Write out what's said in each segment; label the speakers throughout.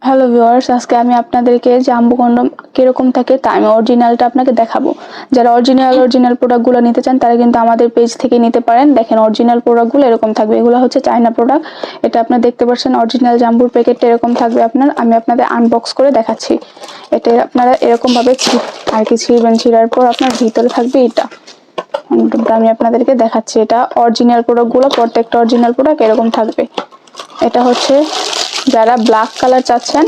Speaker 1: Hello viewers, আজকে আমি আপনাদেরকে জাম্বো কন্ডম কিরকম থাকে তা আমি অরিজিনালটা আপনাকে দেখাবো। যারা অরিজিনাল প্রোডাক্টগুলো নিতে চান তারা কিন্তু আমাদের পেজ থেকে নিতে পারেন। দেখেন অরিজিনাল প্রোডাক্টগুলো এরকম থাকবে, এগুলো হচ্ছে চায়না প্রোডাক্ট। এটা আপনারা দেখতে পাচ্ছেন অরিজিনাল জাম্বুর প্যাকেটটা এরকম থাকবে। আমি আপনাদের আনবক্স করে দেখাচ্ছি। এটা আপনারা এরকম ভাবে ছিঁড়বেন, ছিঁড়ার পর আপনার ভিতরে থাকবে এটা। আমি আপনাদেরকে দেখাচ্ছি, এটা অরিজিনাল প্রোডাক্টগুলো, প্রত্যেকটা অরিজিনাল প্রোডাক্ট এরকম থাকবে। এটা হচ্ছে যারা ব্ল্যাক কালার চাচ্ছেন,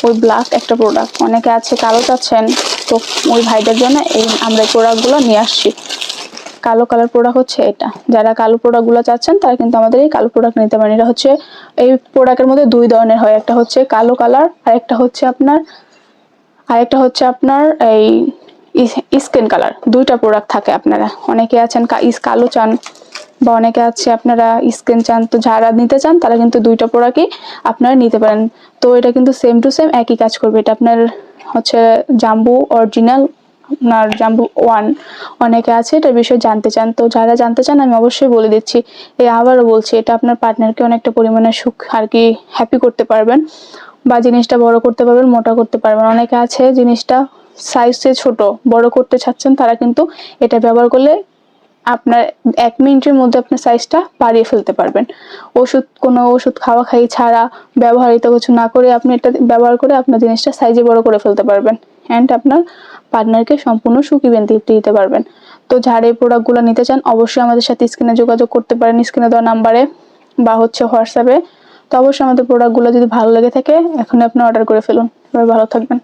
Speaker 1: ওই ব্ল্যাক একটা প্রোডাক্ট। অনেকে আছে কালো চাচ্ছেন, তো ওই ভাইদের জন্য আমরা এই প্রোডাক্টগুলো নিয়ে আসছি। কালো কালার প্রোডাক্ট হচ্ছে এটা। যারা কালো প্রোডাক্টগুলো চাচ্ছেন তারা কিন্তু আমাদের এই কালো প্রোডাক্ট নিতে পারেন। এটা হচ্ছে এই প্রোডাক্টের মধ্যে দুই ধরনের হয়, একটা হচ্ছে কালো কালার আর একটা হচ্ছে আপনার এই স্কিন কালার। দুইটা প্রোডাক্ট থাকে। আপনারা অনেকে আছেন কালো চান বা অনেকে আছে আপনারা স্কিন চান, তো যারা নিতে চান তারা কিন্তু দুইটা প্রোডাক্টই আপনারা নিতে পারেন। তো এটা কিন্তু সেম টু সেম একই কাজ করবে। এটা আপনার হচ্ছে জাম্বু অরিজিনাল, আপনার জাম্বু ওয়ান। অনেকে আছে এটার বিষয়ে জানতে চান, তো যারা জানতে চান আমি অবশ্যই বলে দিচ্ছি। আবারও বলছি, এটা আপনার পার্টনারকে অনেকটা পরিমাণে সুখ আর কি হ্যাপি করতে পারবেন, বা জিনিসটা বড় করতে পারবেন, মোটা করতে পারবেন। অনেকে আছে জিনিসটা সাইজে ছোট বড় করতে চাচ্ছেন, তারা কিন্তু এটা ব্যবহার করলে আপনার 1 মিনিটের মধ্যে আপনার সাইজটা বাড়িয়ে ফেলতে পারবেন। কোনো ওষুধ খাই ছাড়া, ব্যবহৃত কিছু না করে আপনি এটা ব্যবহার করে আপনার জিনিসটা সাইজে বড় করে ফেলতে পারবেন, অ্যান্ড আপনার পার্টনারকে সম্পূর্ণ সুখী দিতে পারবেন। তো যারা এই প্রোডাক্টগুলো নিতে চান অবশ্যই আমাদের সাথে স্ক্রিনে যোগাযোগ করতে পারেন, স্ক্রিনে দেওয়া নাম্বারে বা হচ্ছে হোয়াটসঅ্যাপে। তো অবশ্যই আমাদের প্রোডাক্টগুলো যদি ভালো লেগে থাকে এখনই আপনি অর্ডার করে ফেলুন। সবাই ভালো থাকবেন।